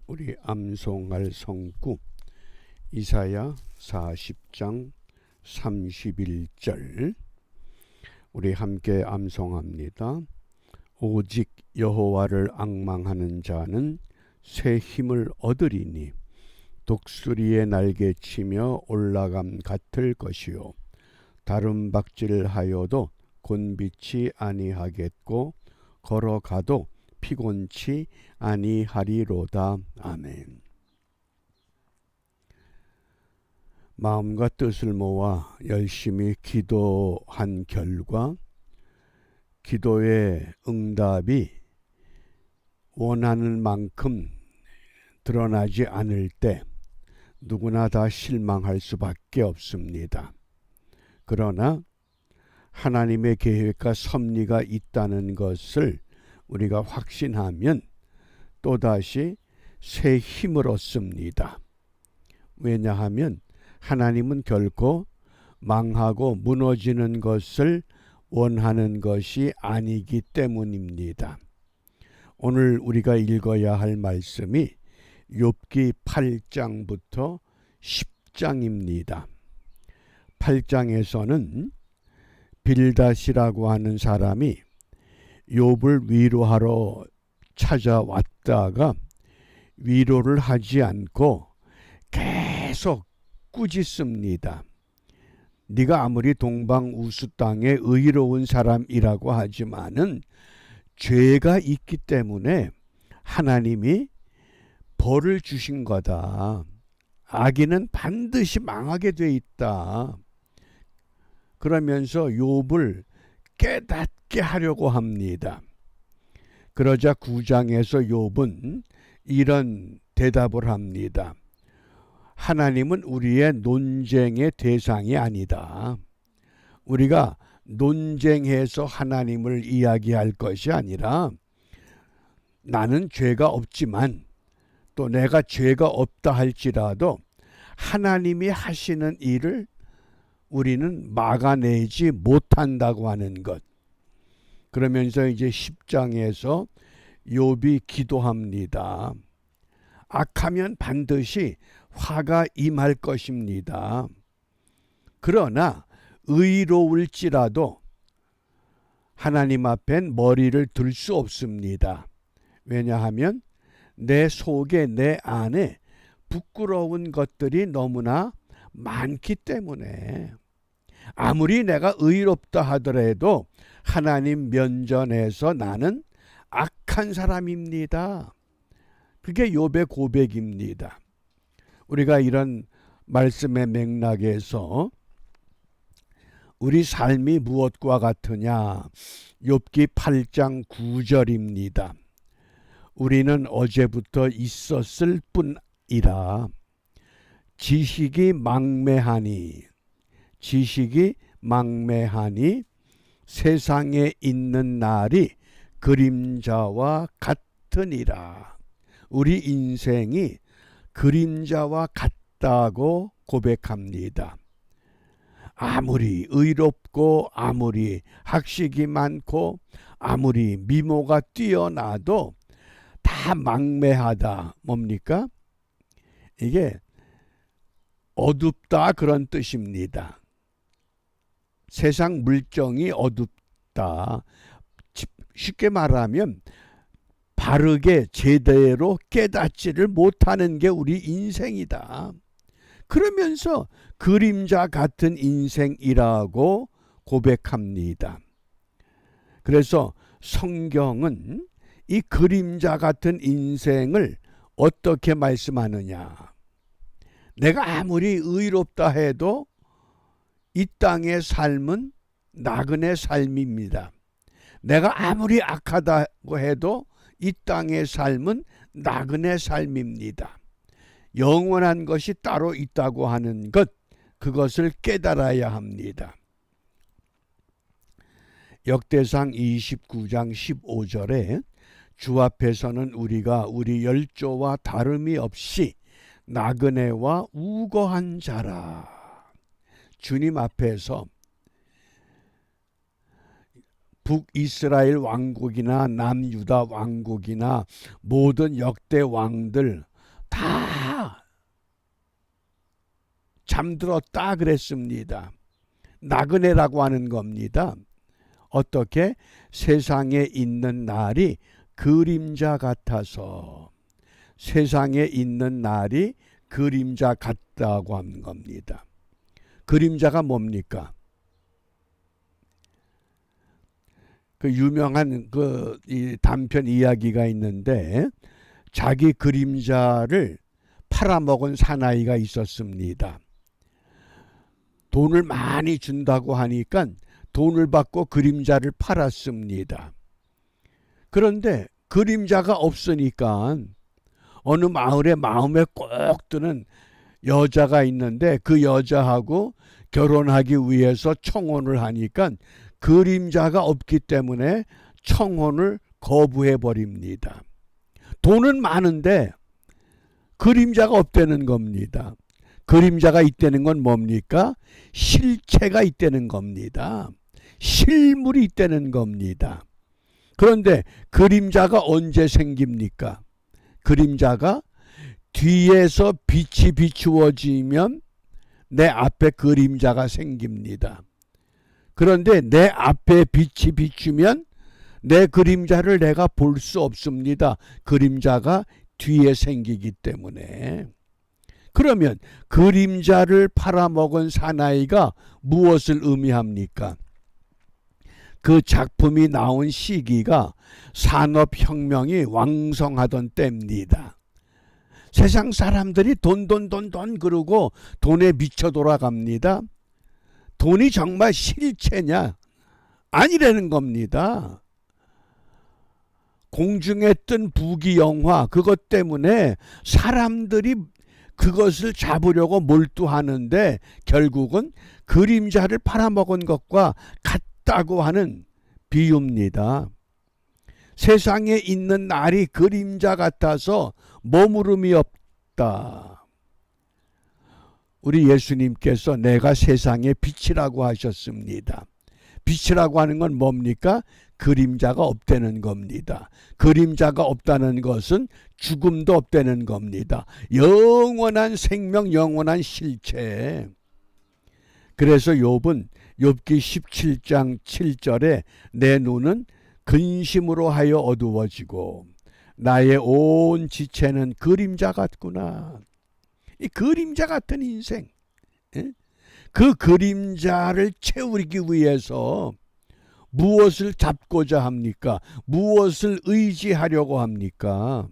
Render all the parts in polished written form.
우리 암송할 성구 이사야 40장 31절 우리 함께 암송합니다. 오직 여호와를 앙망하는 자는 새 힘을 얻으리니 독수리의 날개치며 올라감 같을 것이요 다름박질하여도 곤비치 아니하겠고 걸어가도 피곤치 아니하리로다. 아멘. 마음과 뜻을 모아 열심히 기도한 결과 기도의 응답이 원하는 만큼 드러나지 않을 때 누구나 다 실망할 수밖에 없습니다. 그러나 하나님의 계획과 섭리가 있다는 것을 우리가 확신하면 또다시 새 힘을 얻습니다. 왜냐하면 하나님은 결코 망하고 무너지는 것을 원하는 것이 아니기 때문입니다. 오늘 우리가 읽어야 할 말씀이 욥기 8장부터 10장입니다. 8장에서는 빌닷이라고 하는 사람이 욥을 위로하러 찾아왔다가 위로를 하지 않고 계속 꾸짖습니다. 네가 아무리 동방우수 땅에 의로운 사람이라고 하지만은 죄가 있기 때문에 하나님이 벌을 주신 거다. 악인은 반드시 망하게 돼 있다. 그러면서 욥을 깨닫게 하려고 합니다. 그러자 9장에서 욥은 이런 대답을 합니다. 하나님은 우리의 논쟁의 대상이 아니다. 우리가 논쟁해서 하나님을 이야기할 것이 아니라 나는 죄가 없지만 또 내가 죄가 없다 할지라도 하나님이 하시는 일을 우리는 막아내지 못한다고 하는 것. 그러면서 이제 10장에서 욥이 기도합니다. 악하면 반드시 화가 임할 것입니다. 그러나 의로울지라도 하나님 앞엔 머리를 들 수 없습니다. 왜냐하면 내 속에 내 안에 부끄러운 것들이 너무나 많기 때문에 아무리 내가 의롭다 하더라도 하나님 면전에서 나는 악한 사람입니다. 그게 욥의 고백입니다. 우리가 이런 말씀의 맥락에서 우리 삶이 무엇과 같으냐? 욥기 8장 9절입니다. 우리는 어제부터 있었을 뿐이라 지식이 망매하니 세상에 있는 날이 그림자와 같으니라. 우리 인생이 그림자와 같다고 고백합니다. 아무리 의롭고 아무리 학식이 많고 아무리 미모가 뛰어나도 다 망매하다. 뭡니까? 이게 어둡다 그런 뜻입니다. 세상 물정이 어둡다. 쉽게 말하면 바르게 제대로 깨닫지를 못하는 게 우리 인생이다. 그러면서 그림자 같은 인생이라고 고백합니다. 그래서 성경은 이 그림자 같은 인생을 어떻게 말씀하느냐? 내가 아무리 의롭다 해도 이 땅의 삶은 나그네 삶입니다. 내가 아무리 악하다고 해도 이 땅의 삶은 나그네 삶입니다. 영원한 것이 따로 있다고 하는 것, 그것을 깨달아야 합니다. 역대상 29장 15절에 주 앞에서는 우리가 우리 열조와 다름이 없이 나그네와 우거한 자라. 주님 앞에서 북이스라엘 왕국이나 남유다 왕국이나 모든 역대 왕들 다 잠들었다 그랬습니다. 나그네라고 하는 겁니다. 어떻게? 세상에 있는 날이 그림자 같아서, 세상에 있는 날이 그림자 같다고 하는 겁니다. 그림자가 뭡니까? 그 유명한 이 단편 이야기가 있는데, 자기 그림자를 팔아먹은 사나이가 있었습니다. 돈을 많이 준다고 하니까 돈을 받고 그림자를 팔았습니다. 그런데 그림자가 없으니까 어느 마을에 마음에 꼭 드는 여자가 있는데, 그 여자하고 결혼하기 위해서 청혼을 하니까 그림자가 없기 때문에 청혼을 거부해 버립니다. 돈은 많은데 그림자가 없다는 겁니다. 그림자가 있다는 건 뭡니까? 실체가 있다는 겁니다. 실물이 있다는 겁니다. 그런데 그림자가 언제 생깁니까? 그림자가 뒤에서 빛이 비추어지면 내 앞에 그림자가 생깁니다. 그런데 내 앞에 빛이 비추면 내 그림자를 내가 볼 수 없습니다. 그림자가 뒤에 생기기 때문에. 그러면 그림자를 팔아먹은 사나이가 무엇을 의미합니까? 그 작품이 나온 시기가 산업혁명이 왕성하던 때입니다. 세상 사람들이 돈 그러고 돈에 미쳐 돌아갑니다. 돈이 정말 실체냐? 아니라는 겁니다. 공중에 뜬 부귀영화, 그것 때문에 사람들이 그것을 잡으려고 몰두하는데 결국은 그림자를 팔아먹은 것과 같다고 하는 비유입니다. 세상에 있는 날이 그림자 같아서 머무름이 없다. 우리 예수님께서 내가 세상의 빛이라고 하셨습니다. 빛이라고 하는 건 뭡니까? 그림자가 없다는 겁니다. 그림자가 없다는 것은 죽음도 없다는 겁니다. 영원한 생명, 영원한 실체. 그래서 욥은 욥기 17장 7절에 내 눈은 근심으로 하여 어두워지고 나의 온 지체는 그림자 같구나. 이 그림자 같은 인생, 그 그림자를 채우기 위해서 무엇을 잡고자 합니까? 무엇을 의지하려고 합니까?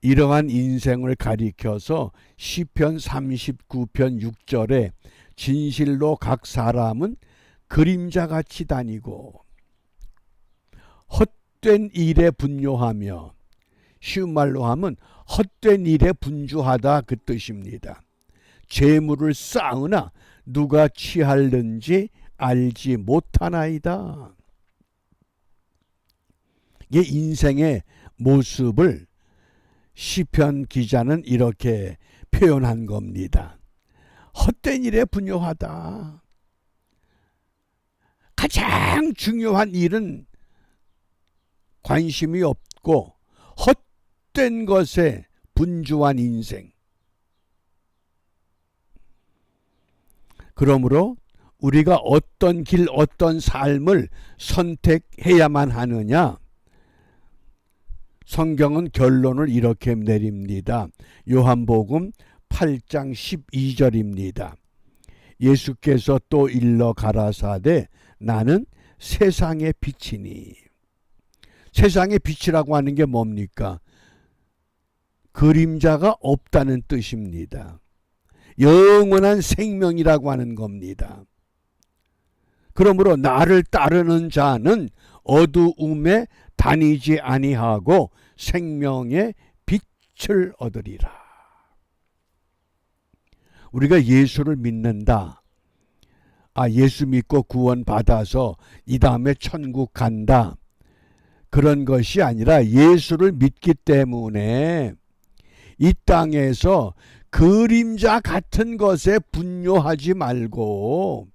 이러한 인생을 가리켜서 시편 39편 6절에 진실로 각 사람은 그림자같이 다니고 헛된 일에 분뇨하며, 쉬운 말로 하면 헛된 일에 분주하다 그 뜻입니다. 재물을 쌓으나 누가 취하는지 알지 못하나이다. 이 인생의 모습을 시편 기자는 이렇게 표현한 겁니다. 헛된 일에 분요하다. 가장 중요한 일은 관심이 없고 헛된 것에 분주한 인생. 그러므로 우리가 어떤 길, 어떤 삶을 선택해야만 하느냐? 성경은 결론을 이렇게 내립니다. 요한복음 8장 12절입니다. 예수께서 또 일러 가라사대 나는 세상의 빛이니. 세상의 빛이라고 하는 게 뭡니까? 그림자가 없다는 뜻입니다. 영원한 생명이라고 하는 겁니다. 그러므로 나를 따르는 자는 어두움에 다니지 아니하고 생명의 빛을 얻으리라. 우리가 예수를 믿는다. 예수 믿고 구원 받아서 이 다음에 천국 간다. 그런 것이 아니라 예수를 믿기 때문에 이 땅에서 그림자 같은 것에 분뇨하지 말고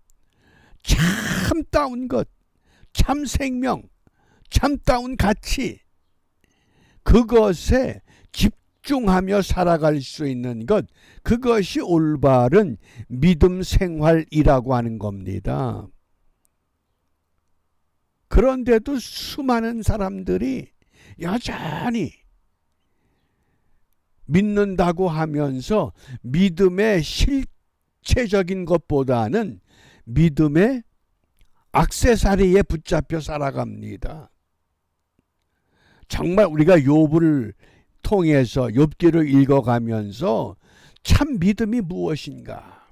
참다운 것, 참 생명, 참다운 가치, 그것에 집중하며 살아갈 수 있는 것, 그것이 올바른 믿음 생활이라고 하는 겁니다. 그런데도 수많은 사람들이 여전히 믿는다고 하면서 믿음의 실체적인 것보다는 믿음의 액세서리에 붙잡혀 살아갑니다. 정말 우리가 욥을 통해서 욥기를 읽어가면서 참 믿음이 무엇인가,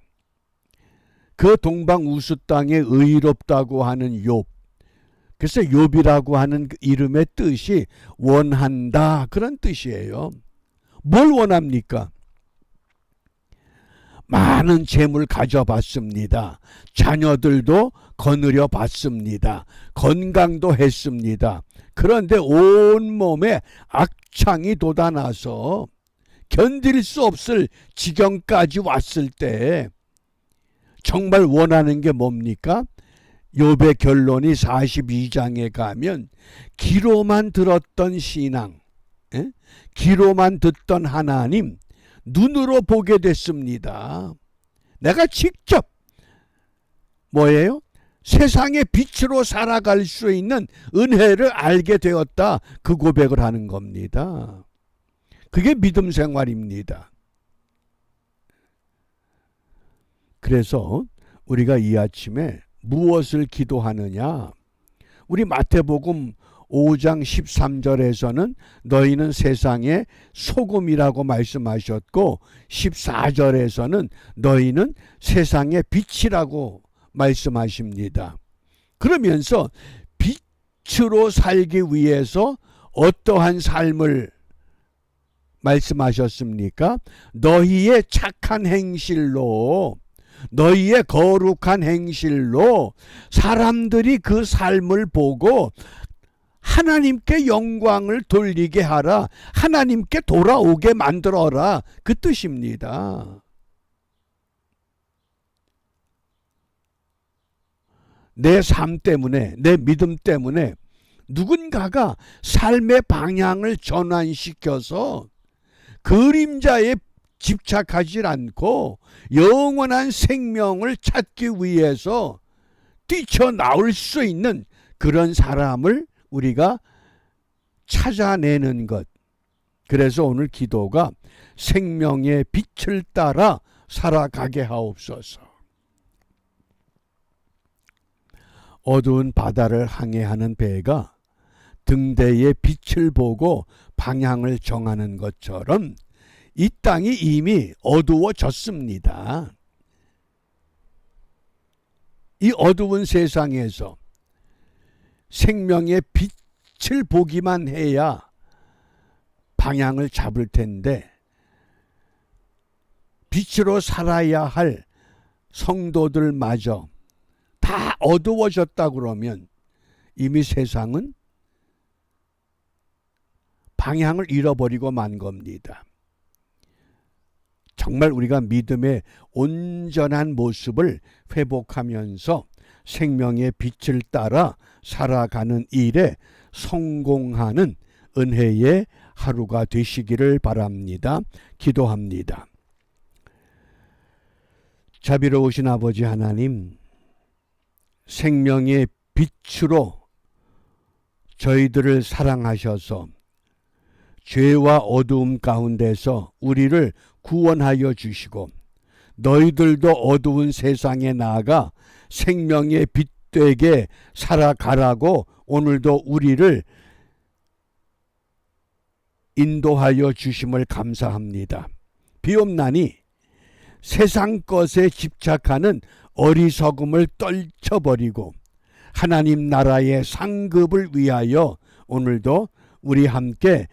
그 동방우수 땅에 의롭다고 하는 욥, 그래서 욥이라고 하는 그 이름의 뜻이 원한다, 그런 뜻이에요. 뭘 원합니까? 많은 재물 가져봤습니다. 자녀들도 거느려 봤습니다. 건강도 했습니다. 그런데 온몸에 악창이 돋아나서 견딜 수 없을 지경까지 왔을 때 정말 원하는 게 뭡니까? 욥의 결론이 42장에 가면 귀로만 들었던 신앙, 귀로만 듣던 하나님, 눈으로 보게 됐습니다. 내가 직접 뭐예요? 세상의 빛으로 살아갈 수 있는 은혜를 알게 되었다, 그 고백을 하는 겁니다. 그게 믿음 생활입니다. 그래서 우리가 이 아침에 무엇을 기도하느냐? 우리 마태복음 5장 13절에서는 너희는 세상의 소금이라고 말씀하셨고 14절에서는 너희는 세상의 빛이라고 말씀하십니다. 그러면서 빛으로 살기 위해서 어떠한 삶을 말씀하셨습니까? 너희의 착한 행실로, 너희의 거룩한 행실로 사람들이 그 삶을 보고 하나님께 영광을 돌리게 하라, 하나님께 돌아오게 만들어라, 그 뜻입니다. 내 삶 때문에, 내 믿음 때문에 누군가가 삶의 방향을 전환시켜서 그림자에 집착하지 않고 영원한 생명을 찾기 위해서 뛰쳐나올 수 있는 그런 사람을 우리가 찾아내는 것. 그래서 오늘 기도가 생명의 빛을 따라 살아가게 하옵소서. 어두운 바다를 항해하는 배가 등대의 빛을 보고 방향을 정하는 것처럼 이 땅이 이미 어두워졌습니다. 이 어두운 세상에서 생명의 빛을 보기만 해야 방향을 잡을 텐데, 빛으로 살아야 할 성도들마저 다 어두워졌다 그러면 이미 세상은 방향을 잃어버리고 만 겁니다. 정말 우리가 믿음의 온전한 모습을 회복하면서 생명의 빛을 따라 살아가는 일에 성공하는 은혜의 하루가 되시기를 바랍니다. 기도합니다. 자비로우신 아버지 하나님, 생명의 빛으로 저희들을 사랑하셔서 죄와 어두움 가운데서 우리를 구원하여 주시고 너희들도 어두운 세상에 나아가 생명의 빛되게 살아가라고 오늘도 우리를 인도하여 주심을 감사합니다. 비옵나니 세상 것에 집착하는 어리석음을 떨쳐버리고 하나님 나라의 상급을 위하여 오늘도 우리 함께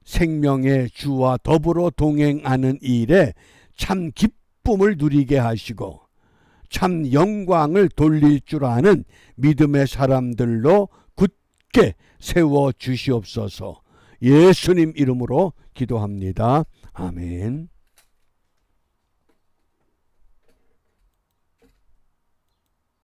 생명의 주와 더불어 동행하는 일에 참 기쁨을 누리게 하시고 참 영광을 돌릴 줄 아는 믿음의 사람들로 굳게 세워 주시옵소서. 예수님 이름으로 기도합니다. 아멘.